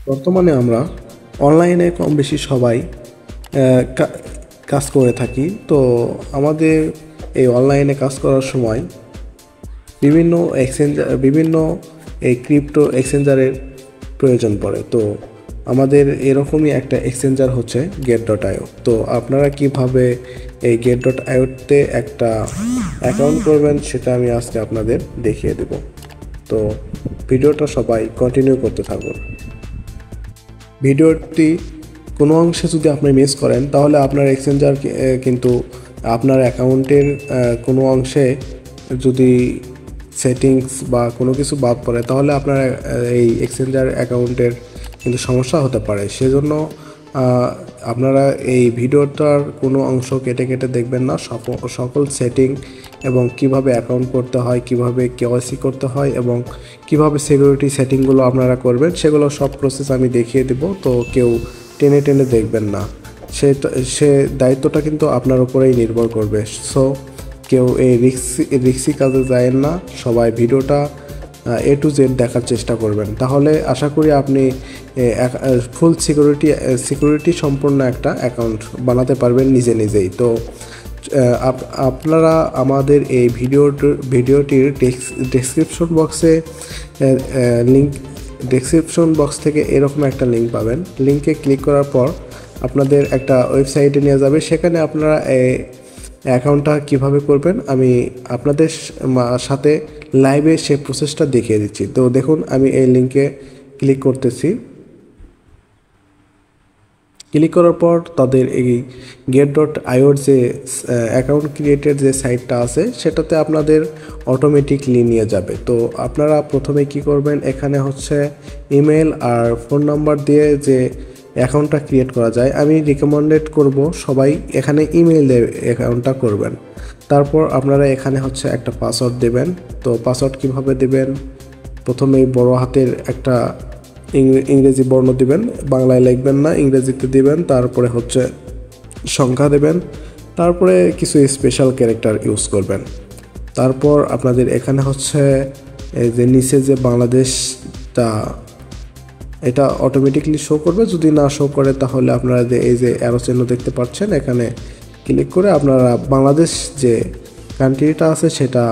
বর্তমানে আমরা অনলাইনে কম বেশি সবাই কাজ করে থাকি। তো আমাদের এই অনলাইনে কাজ করার সময় বিভিন্ন এই ক্রিপ্টো এক্সচেঞ্জারের প্রয়োজন পড়ে। তো আমাদের এরকমই একটা এক্সচেঞ্জার হচ্ছে get.io। তো আপনারা কিভাবে এই get.ioতে একটা অ্যাকাউন্ট করবেন সেটা আমি আজকে আপনাদের দেখিয়ে দেব। তো ভিডিওটা সবাই কন্টিনিউ করতে থাকুন। ভিডিওটি কোনো অংশে যদি আপনি মিস করেন তাহলে আপনার এক্সচেঞ্জার কিন্তু আপনার অ্যাকাউন্টের কোনো অংশে যদি সেটিংস বা কোনো কিছু বাদ পড়ে তাহলে আপনার এই এক্সচেঞ্জার অ্যাকাউন্টের কিন্তু সমস্যা হতে পারে। সেজন্য আপনারা এই ভিডিওটার কোনো অংশ কেটে কেটে দেখবেন না। সকল সেটিং এবং কিভাবে অ্যাকাউন্ট করতে হয়, কিভাবে কেওয়াইসি করতে হয় এবং কিভাবে সিকিউরিটি সেটিংগুলো আপনারা করবেন সেগুলো সব প্রসেস আমি দেখিয়ে দেব। তো কেউ টেনে টেনে দেখবেন না, সে দায়িত্বটা কিন্তু আপনার উপরেই নির্ভর করবে। সো কেউ এই রিক্সি কাজে যায় না, সবাই ভিডিওটা A to Z দেখার চেষ্টা করবেন। তাহলে আশা করি আপনি ফুল সিকিউরিটি সম্পন্ন একটা অ্যাকাউন্ট বানাতে পারবেন নিজেই। তো আপনারা আমাদের এই ভিডিওটির ডেসক্রিপশন বক্স থেকে এরকম একটা লিঙ্ক পাবেন। লিঙ্কে ক্লিক করার পর আপনাদের একটা ওয়েবসাইটে নিয়ে যাবে। সেখানে আপনারা অ্যাকাউন্টটা কিভাবে করবেন আমি আপনাদের সাথে লাইভে সে প্রসেসটা দেখিয়ে দিচ্ছি। তো দেখুন, আমি এই লিঙ্কে ক্লিক করতেছি। ক্লিক করার পর তাদের এই get.io যে অ্যাকাউন্ট ক্রিয়েটের যে সাইটটা আছে সেটাতে আপনাদের অটোমেটিকলি নিয়ে যাবে। তো আপনারা প্রথমে কি করবেন, এখানে হচ্ছে ইমেল আর ফোন নাম্বার দিয়ে যে অ্যাকাউন্টটা ক্রিয়েট করা যায়, আমি রিকমেন্ডেড করব সবাই এখানে ইমেল দিয়ে অ্যাকাউন্টটা করবেন। তারপর আপনারা এখানে হচ্ছে একটা পাসওয়ার্ড দেবেন। তো পাসওয়ার্ড কিভাবে দেবেন, প্রথমেই বড় হাতের একটা ইংরেজি বর্ণ দিবেন, বাংলায় লিখবেন না, ইংরেজিতে দিবেন। তারপরে হচ্ছে সংখ্যা দেবেন, তারপরে কিছু স্পেশাল ক্যারেক্টার ইউজ করবেন। তারপর আপনাদের এখানে হচ্ছে এই যে নিচে যে বাংলাদেশটা, এটা অটোমেটিকলি শো করবে। যদি না শো করে তাহলে আপনারা এই যে অ্যারো চিহ্ন দেখতে পাচ্ছেন, এখানে ক্লিক করে আপনারা বাংলাদেশ যে কান্ট্রিটা আছে সেটা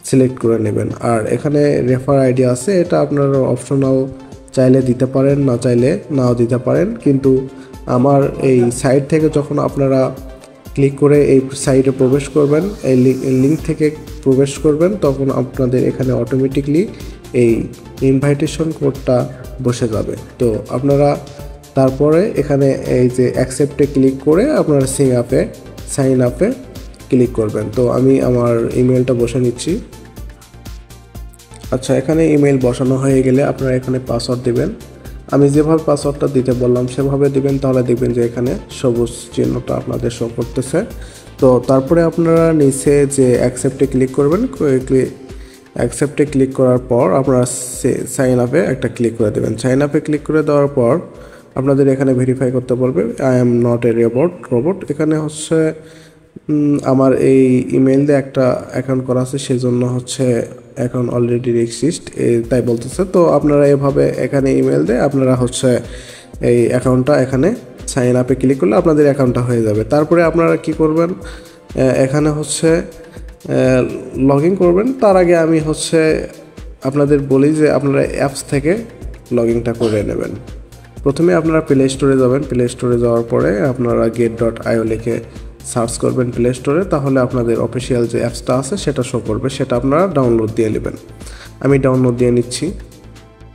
সিলেক্ট করে নেবেন। আর এখানে রেফার আইডি আছে, এটা আপনারা অপশনাল, চাইলে দিতে পারেন, না চাইলে নাও দিতে পারেন। কিন্তু আমার এই সাইট থেকে যখন আপনারা ক্লিক করে এই সাইটে প্রবেশ করবেন, এই লিঙ্ক থেকে প্রবেশ করবেন, তখন আপনাদের এখানে অটোমেটিকলি এই ইনভাইটেশন কোডটা বসে যাবে। তো আপনারা তারপরে এখানে এই যে অ্যাকসেপ্টে ক্লিক করে আপনারা সাইন আপে ক্লিক করবেন। তো আমি আমার ইমেলটা বসে নিচ্ছি। আচ্ছা, এখানে ইমেল বসানো হয়ে গেলে আপনারা এখানে পাসওয়ার্ড দিবেন। আমি যেভাবে পাসওয়ার্ডটা দিতে বললাম সেভাবে দিবেন, তাহলে দেখবেন যে এখানে সবুজ চিহ্নটা আপনাদের শো করতেছে। তো তারপরে আপনারা নিচে যে অ্যাকসেপ্টে ক্লিক করবেন, অ্যাকসেপ্টে ক্লিক করার পর আপনারা সাইন আপে একটা ক্লিক করে দেবেন। সাইন আপে ক্লিক করে দেওয়ার পর আপনাদের এখানে ভেরিফাই করতে বলবে I am not a robot. এখানে হচ্ছে আমার এই ইমেল দিয়ে একটা অ্যাকাউন্ট করা আছে, সেজন্য হচ্ছে অ্যাকাউন্ট অলরেডি এক্সিস্ট তাই বলতেছে। তো আপনারা এভাবে এখানে ইমেল দিয়ে আপনারা হচ্ছে এই অ্যাকাউন্টটা এখানে সাইন আপে ক্লিক করলে আপনাদের অ্যাকাউন্টটা হয়ে যাবে। তারপরে আপনারা কি করবেন, এখানে হচ্ছে লগ ইন করবেন। তার আগে আমি হচ্ছে আপনাদের বলি যে আপনারা অ্যাপস থেকে লগ ইনটা করে নেবেন। প্রথমে আপনারা প্লে স্টোরে যাবেন। প্লে স্টোরে যাওয়ার পরে আপনারা get.io লিখে সার্চ করবেন প্লে স্টোরে, তাহলে আপনাদের অফিসিয়াল যে অ্যাপসটা আছে সেটা শো করবে, সেটা আপনারা ডাউনলোড দিয়ে নেবেন। আমি ডাউনলোড দিয়ে নিচ্ছি।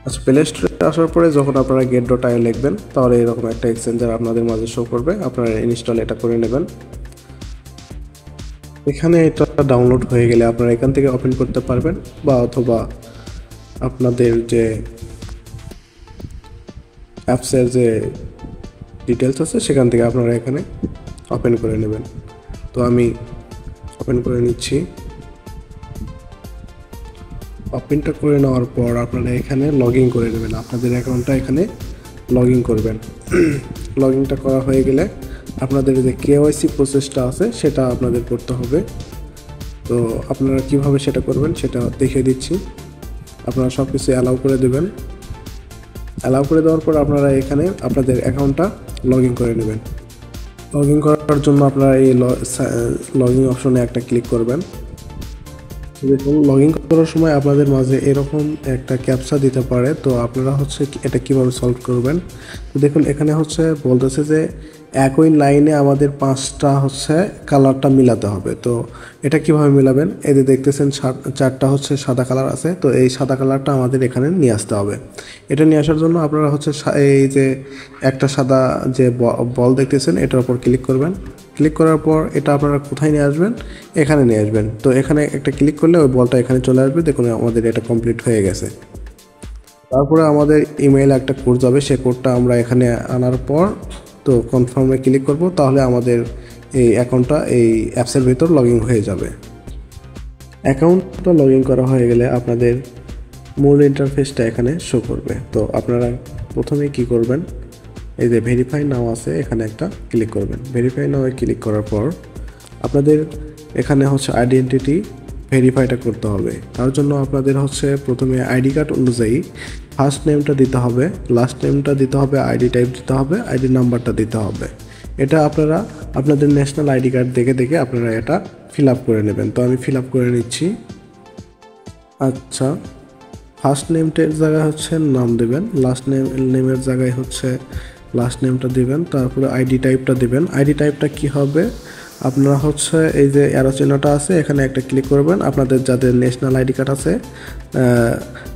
আচ্ছা, প্লে স্টোরে আসার পরে যখন আপনারা get.io লিখবেন তাহলে এরকম একটা এক্সচেঞ্জার আপনাদের মাঝে শো করবে। আপনারা ইনস্টল এটা করে নেবেন। এখানে এটা ডাউনলোড হয়ে গেলে আপনারা এখান থেকে ওপেন করতে পারবেন, বা অথবা আপনাদের যে অ্যাপসের যে ডিটেলস আছে সেখান থেকে আপনারা এখানে ওপেন করে নেবেন। তো আমি ওপেন করে নিচ্ছি। ওপেনটা করে নেওয়ার পর আপনারা এখানে লগ ইন করে নেবেন, আপনাদের অ্যাকাউন্টটা এখানে লগ ইন করবেন। লগ ইনটা করা হয়ে গেলে আপনাদের যে কেওয়াইসি প্রসেসটা আছে সেটা আপনাদের করতে হবে। তো আপনারা কিভাবে সেটা করবেন সেটা দেখিয়ে দিচ্ছি। আপনারা সব কিছু অ্যালাউ করে দেবেন। অ্যালাউ করে দেওয়ার পর আপনারা এখানে আপনাদের অ্যাকাউন্টটা লগ ইন করে নেবেন। লগ ইন করার জন্য আপনারা এই লগ ইন অপশনে একটা ক্লিক করবেন। দেখুন লগ ইন করার সময় আপনাদের মাঝে এরকম একটা ক্যাপচা দিতে পারে, তো আপনারা হচ্ছে এটা কিভাবে সলভ করবেন। তো দেখুন এখানে হচ্ছে বলতেছে যে একই লাইনে আমাদের 5টা হচ্ছে কালারটা মিলাতে হবে। তো এটা কিভাবে মিলাবেন, এই যে দেখতেছেন 4টা হচ্ছে সাদা কালার আছে, তো এই সাদা কালারটা আমাদের এখানে নিয়ে আসতে হবে। এটা নিয়ে আসার জন্য আপনারা হচ্ছে এই যে একটা সাদা যে বল দেখতেছেন এটার উপর ক্লিক করবেন। ক্লিক করার পর এটা আপনারা কোথায় নিয়ে আসবেন, এখানে নিয়ে আসবেন। তো এখানে একটা ক্লিক করলে ওই বলটা এখানে চলে আসবে। দেখুন আমাদের এটা কমপ্লিট হয়ে গেছে। তারপরে আমাদের ইমেইলে একটা কোড যাবে, সেই কোডটা আমরা এখানে আনার পর তো কনফার্মে ক্লিক করব, তাহলে আমাদের এই অ্যাকাউন্টটা এই অ্যাপসের ভিতর লগ ইন হয়ে যাবে। অ্যাকাউন্টটা লগ ইন করা হয়ে গেলে আপনাদের মূল ইন্টারফেসটা এখানে শো করবে। তো আপনারা প্রথমে কি করবেন, এই যে ভেরিফাই নাও আছে এখানে একটা ক্লিক করবেন। ভেরিফাই নাওয়ে ক্লিক করার পর আপনাদের এখানে হচ্ছে আইডেন্টিটি ভেরিফাইটা করতে হবে। তার জন্য আপনাদের হচ্ছে প্রথমে আইডি কার্ড অনুযায়ী ফার্স্ট নেমটা দিতে হবে, লাস্ট নেমটা দিতে হবে, আইডি টাইপ দিতে হবে, আইডি নাম্বারটা দিতে হবে। এটা আপনারা আপনাদের ন্যাশনাল আইডি কার্ড দেখে দেখে আপনারা এটা ফিল আপ করে নেবেন। তো আমি ফিল আপ করে নিচ্ছি। আচ্ছা, ফার্স্ট নেমটার জায়গায় হচ্ছে নাম দেবেন, লাস্ট নেমের জায়গায় হচ্ছে লাস্ট নেমটা দিবেন, তারপরে আইডি টাইপটা দিবেন। আইডি টাইপটা কি হবে, আপনারা হচ্ছে এই যে অ্যারো চিহ্নটা আছে এখানে একটা ক্লিক করবেন। আপনাদের যাদের ন্যাশনাল আইডি কার্ড আছে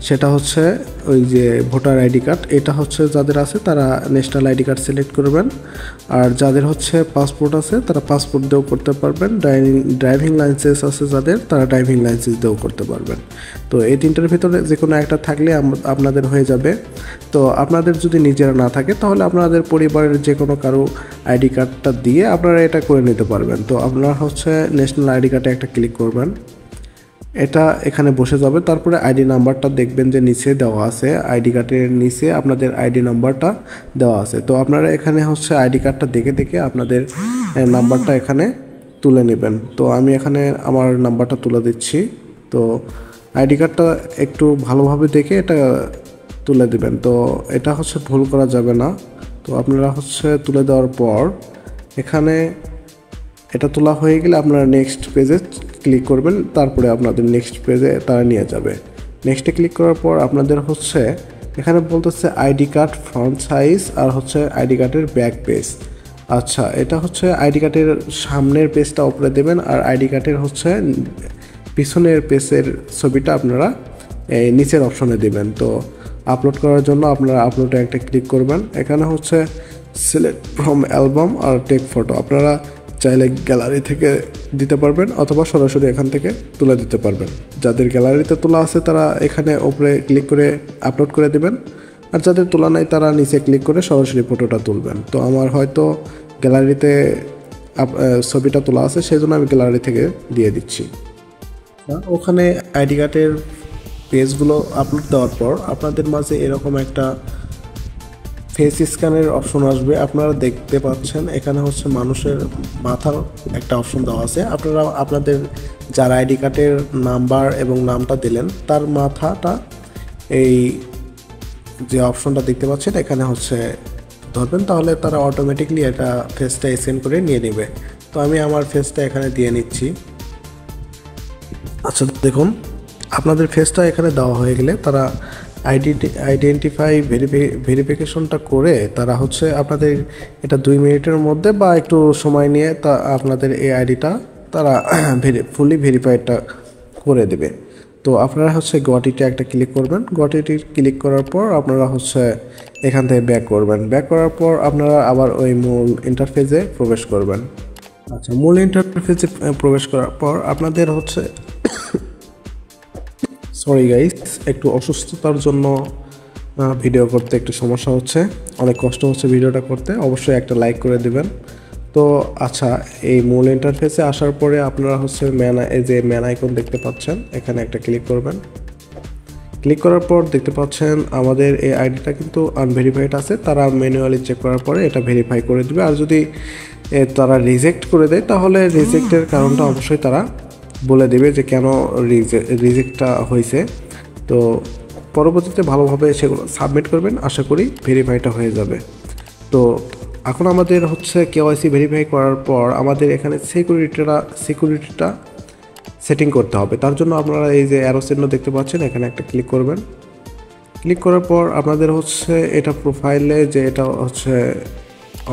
সেটা হচ্ছে ওই যে ভোটার আইডি কার্ড, এটা হচ্ছে যাদের আছে তারা ন্যাশনাল আইডি কার্ড সিলেক্ট করবেন। আর যাদের হচ্ছে পাসপোর্ট আছে তারা পাসপোর্ট দিয়েও করতে পারবেন। ড্রাইভিং লাইসেন্স আছে যাদের, তারা ড্রাইভিং লাইসেন্স দিয়েও করতে পারবেন। তো এই তিনটার ভিতরে যে কোনো একটা থাকলে আপনাদের হয়ে যাবে। তো আপনাদের যদি নিজেরা না থাকে তাহলে আপনাদের পরিবারের যে কোনো কারো আইডি কার্ডটা দিয়ে আপনারা এটা করে নিতে পারবেন। তো আপনারা হচ্ছে ন্যাশনাল আইডি কার্ডে একটা ক্লিক করবেন, এটা এখানে বসে যাবে। তারপরে আইডি নাম্বারটা দেখবেন যে নিচে দেওয়া আছে, আইডি কার্ডের নিচে আপনাদের আইডি নাম্বারটা দেওয়া আছে। তো আপনারা এখানে হচ্ছে আইডি কার্ডটা দেখে দেখে আপনাদের নাম্বারটা এখানে তুলে নেবেন। তো আমি এখানে আমার নাম্বারটা তুলে দিচ্ছি। তো আইডি কার্ডটা একটু ভালোভাবে দেখে এটা তুলে দিবেন। তো এটা হচ্ছে ভুল করা যাবে না। তো আপনারা হচ্ছে তুলে দেওয়ার পর এখানে এটা তোলা হয়ে গেলে আপনারা নেক্সট পেজে ক্লিক করবেন, তারপরে আপনাদের নেক্সট পেজে তারা নিয়ে যাবে। নেক্সটে ক্লিক করার পর আপনাদের হচ্ছে এখানে বলতেছে আইডি কার্ড ফ্রন্ট সাইজ আর হচ্ছে আইডি কার্ডের ব্যাক পেজ। আচ্ছা, এটা হচ্ছে আইডি কার্ডের সামনের পেজটা উপরে দেবেন, আর আইডি কার্ডের হচ্ছে পিছনের পেজের ছবিটা আপনারা এই নিচের অপশনে দেবেন। তো আপলোড করার জন্য আপনারা আপলোডে একটা ক্লিক করবেন। এখানে হচ্ছে সিলেক্ট ফ্রম অ্যালবাম আর টেক ফটো, আপনারা চাইলে গ্যালারি থেকে দিতে পারবেন অথবা সরাসরি এখান থেকে তুলে দিতে পারবেন। যাদের গ্যালারিতে তোলা আছে তারা এখানে উপরে ক্লিক করে আপলোড করে দেবেন, আর যাদের তোলা নাই তারা নিচে ক্লিক করে সরাসরি ফটোটা তুলবেন। তো আমার হয়তো গ্যালারিতে ছবিটা তোলা আছে, সেই জন্য আমি গ্যালারি থেকে দিয়ে দিচ্ছি। ওখানে আইডি কার্ডের পেজগুলো আপলোড দেওয়ার পর আপনাদের মাঝে এরকম একটা ফেস স্ক্যানের অপশন আসবে। আপনারা দেখতে পাচ্ছেন এখানে হচ্ছে মানুষের মাথার একটা অপশন দেওয়া আছে। আপনারা আপনাদের যার আইডি কার্ডের নাম্বার এবং নামটা দিলেন তার মাথাটা এই যে অপশনটা দেখতে পাচ্ছেন এখানে হচ্ছে ধরবেন, তাহলে তারা অটোমেটিকলি এটা ফেসটা স্ক্যান করে নিয়ে নেবে। তো আমি আমার ফেসটা এখানে দিয়ে নিচ্ছি। আচ্ছা, দেখুন আপনাদের ফেসটা এখানে দেওয়া হয়ে গেলে তারা আইডেন্টিফাই ভেরিফিকেশনটা করে তারা হচ্ছে আপনাদের এটা 2 মিনিটের মধ্যে বা একটু সময় নিয়ে তা আপনাদের এই আইডিটা তারা ফুলি ভেরিফাইডটা করে দেবে। তো আপনারা হচ্ছে গটিতে একটা ক্লিক করবেন। গটিটি ক্লিক করার পর আপনারা হচ্ছে এখান থেকে ব্যাক করবেন। ব্যাক করার পর আপনারা আবার ওই মূল ইন্টারফেসে প্রবেশ করবেন। আচ্ছা, মূল ইন্টারফেসে প্রবেশ করার পর আপনাদের হচ্ছে সরি গাইস, একটু অসুস্থতার জন্য ভিডিও করতে একটু সমস্যা হচ্ছে, অনেক কষ্ট হচ্ছে ভিডিওটা করতে। অবশ্যই একটা লাইক করে দিবেন। তো আচ্ছা, এই মূল ইন্টারফেসে আসার পরে আপনারা হচ্ছে এই যে ম্যান আইকন দেখতে পাচ্ছেন, এখানে একটা ক্লিক করবেন। ক্লিক করার পর দেখতে পাচ্ছেন আমাদের এই আইডিটা কিন্তু আনভেরিফাইড আছে। তারা ম্যানুয়ালি চেক করার পরে এটা ভেরিফাই করে দেবে। আর যদি তারা রিজেক্ট করে দেয় তাহলে রিজেক্টের কারণটা অবশ্যই তারা বলে দেবে যে কেন রিজেক্টটা হয়েছে। তো পরবর্তীতে ভালোভাবে সেগুলো সাবমিট করবেন, আশা করি ভেরিফাইটা হয়ে যাবে। তো এখন আমাদের হচ্ছে কেওয়াইসি ভেরিফাই করার পর আমাদের এখানে সিকিউরিটিটা সেটিং করতে হবে। তার জন্য আপনারা এই যে অ্যারো চিহ্ন দেখতে পাচ্ছেন, এখানে একটা ক্লিক করবেন। ক্লিক করার পর আপনাদের হচ্ছে এটা প্রোফাইলে যে এটা হচ্ছে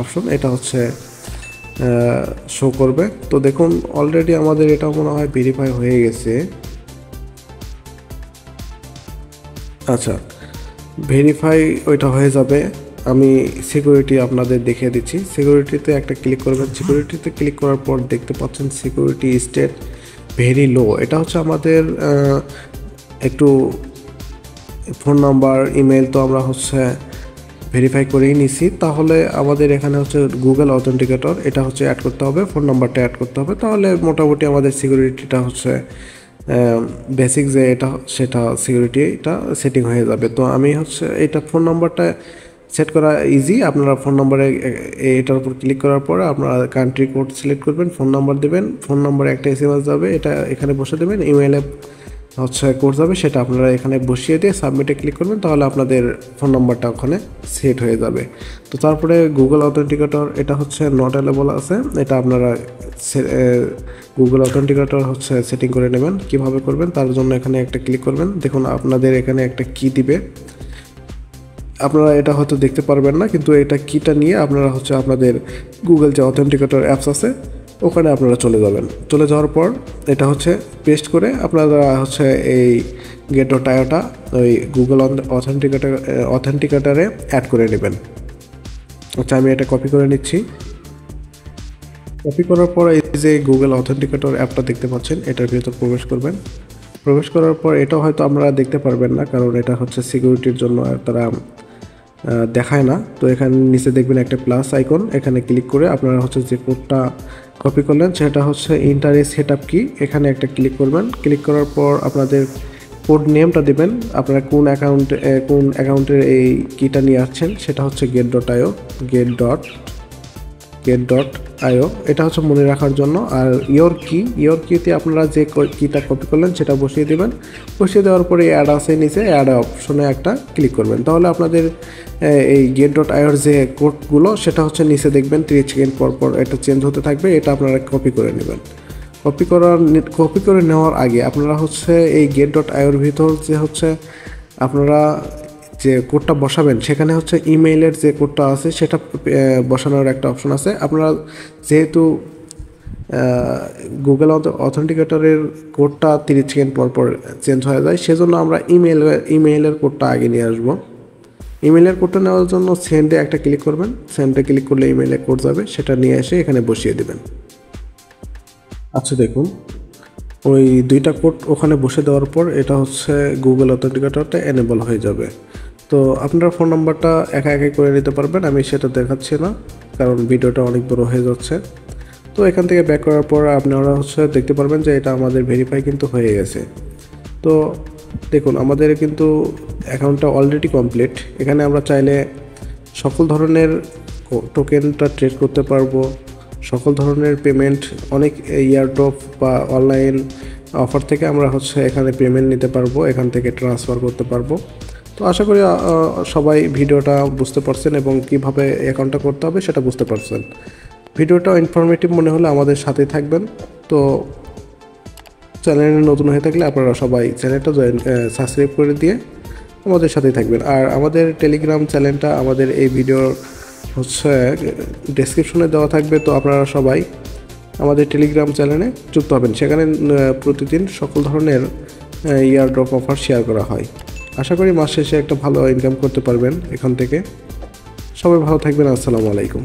অপশন, এটা হচ্ছে শো করবে। তো দেখুন অলরেডি আমাদের এটা মনে হয় ভেরিফাই হয়ে গেছে। আচ্ছা, ভেরিফাই ওইটা হয়ে যাবে। আমি সিকিউরিটি আপনাদের দেখিয়ে দিচ্ছি। সিকিউরিটিতে একটা ক্লিক করবেন। সিকিউরিটিতে ক্লিক করার পর দেখতে পাচ্ছেন সিকিউরিটি স্টেট ভেরি লো। এটা হচ্ছে আমাদের একটু ফোন নাম্বার, ইমেল তো আমরা হচ্ছে ভেরিফাই করেই নিছি, তাহলে আমাদের এখানে হচ্ছে গুগল অথেন্টিকেটর এটা হচ্ছে অ্যাড করতে হবে, ফোন নাম্বারটা অ্যাড করতে হবে। তাহলে মোটামুটি আমাদের সিকিউরিটিটা হচ্ছে বেসিক যে এটা সেটা সিকিউরিটিটা সেটিং হয়ে যাবে। তো আমি হচ্ছে এটা ফোন নাম্বারটা সেট করা ইজি। আপনারা ফোন নাম্বারে এটার উপর ক্লিক করার পরে আপনারা কান্ট্রি কোড সিলেক্ট করবেন, ফোন নাম্বার দেবেন, ফোন নাম্বারে একটা SMS যাবে, এটা এখানে বসে দেবেন, ইমেইলে হচ্ছে কোড যাবে, সেটা আপনারা এখানে বসিয়ে দিয়ে সাবমিটে ক্লিক করবেন, তাহলে আপনাদের ফোন নাম্বারটা ওখানে সেট হয়ে যাবে। তো তারপরে গুগল অথেন্টিকেটর এটা হচ্ছে নট অ্যাভেলেবল আছে, এটা আপনারা গুগল অথেন্টিকেটর হচ্ছে সেটিং করে নেবেন। কিভাবে করবেন তার জন্য এখানে একটা ক্লিক করবেন। দেখুন আপনাদের এখানে একটা কি দিবে, আপনারা এটা হয়তো দেখতে পারবেন না, কিন্তু এটা কিটা নিয়ে আপনারা হচ্ছে আপনাদের গুগল যে অথেন্টিকেটর অ্যাপস আছে ওখানে আপনারা চলে যাবেন। চলে যাওয়ার পর এটা হচ্ছে পেস্ট করে আপনারা হচ্ছে এই গেট.ioটা ওই গুগল অথেন্টিকেটরে অ্যাড করে নেবেন। আচ্ছা, আমি এটা কপি করে নিচ্ছি। কপি করার পর এই যে গুগল অথেন্টিকেটর অ্যাপটা দেখতে পাচ্ছেন, এটার ভিতর প্রবেশ করবেন। প্রবেশ করার পর এটাও হয়তো আপনারা দেখতে পারবেন না, কারণ এটা হচ্ছে সিকিউরিটির জন্য তারা দেখায় না। তো এখানে নিচে দেখবেন একটা প্লাস আইকন, এখানে ক্লিক করে আপনারা হচ্ছে যে কোডটা কপি করলেন সেটা হচ্ছে ইন্টার এ সেটআপ কি, এখানে একটা ক্লিক করবেন। ক্লিক করার পর আপনাদের কোড নেমটা দিবেন, আপনারা কোন অ্যাকাউন্টের এই কিটা নিয়ে আসছেন, সেটা হচ্ছে গেট.io এটা হচ্ছে মনে রাখার জন্য। আর ইয়োর কিতে আপনারা যে কিটা কপি করলেন সেটা বসিয়ে দেবেন। বসিয়ে দেওয়ার পরে অ্যাড আছে নিচে, অ্যাড অপশনে একটা ক্লিক করবেন, তাহলে আপনাদের এই গেট.ioর যে কোডগুলো সেটা হচ্ছে নিচে দেখবেন 30 সেকেন্ড পর পর এটা চেঞ্জ হতে থাকবে, এটা আপনারা কপি করে নেবেন। কপি করে নেওয়ার আগে আপনারা হচ্ছে এই গেট.ioর ভিতর যে হচ্ছে আপনারা যে কোডটা বসাবেন সেখানে হচ্ছে ইমেইলের যে কোডটা আছে সেটা বসানোর একটা অপশন আছে। আপনারা যেহেতু গুগল অথেন্টিকেটরের কোডটা 30 সেকেন্ড পর পর চেঞ্জ হয়ে যায়, সেজন্য আমরা ইমেইলের কোডটা আগে নিয়ে আসবো। ইমেইলের কোডটা নেওয়ার জন্য সেন্ডে একটা ক্লিক করবেন। সেন্ডে ক্লিক করলে ইমেইলের কোড যাবে, সেটা নিয়ে এসে এখানে বসিয়ে দেবেন। আচ্ছা, দেখুন ওই দুইটা কোড ওখানে বসে দেওয়ার পর এটা হচ্ছে গুগল অথেন্টিকেটরটা এনেবল হয়ে যাবে। তো আপনারা ফোন নাম্বারটা একা একাই করে নিতে পারবেন, আমি সেটা দেখাচ্ছি না কারণ ভিডিওটা অনেক বড় হয়ে যাচ্ছে। তো এখান থেকে ব্যাক করার পর আপনারা হচ্ছে দেখতে পারবেন যে এটা আমাদের ভেরিফাই কিন্তু হয়ে গেছে। তো দেখুন আমাদের কিন্তু অ্যাকাউন্টটা অলরেডি কমপ্লিট। এখানে আমরা চাইলে সকল ধরনের টোকেনটা ট্রেড করতে পারবো, সকল ধরনের পেমেন্ট, অনেক এয়ারড্রপ বা অনলাইন অফার থেকে আমরা হচ্ছে এখানে পেমেন্ট নিতে পারবো, এখান থেকে ট্রান্সফার করতে পারবো। তো আশা করি সবাই ভিডিওটা বুঝতে পারছেন এবং কিভাবে অ্যাকাউন্টটা করতে হবে সেটা বুঝতে পারছেন। ভিডিওটা ইনফরমেটিভ মনে হলে আমাদের সাথেই থাকবেন। তো চ্যানেলে নতুন হয়ে থাকলে আপনারা সবাই চ্যানেলটা সাবস্ক্রাইব করে দিয়ে আমাদের সাথেই থাকবেন। আর আমাদের টেলিগ্রাম চ্যানেলটা আমাদের এই ভিডিওর হচ্ছে ডেসক্রিপশনে দেওয়া থাকবে, তো আপনারা সবাই আমাদের টেলিগ্রাম চ্যানেলে যুক্ত হবেন। সেখানে প্রতিদিন সকল ধরনের ইয়ারড্রপ অফার শেয়ার করা হয়। আশা করি মাস শেষে একটা ভালো ইনকাম করতে পারবেন এখান থেকে। সবাই ভালো থাকবেন। আসসালামু আলাইকুম।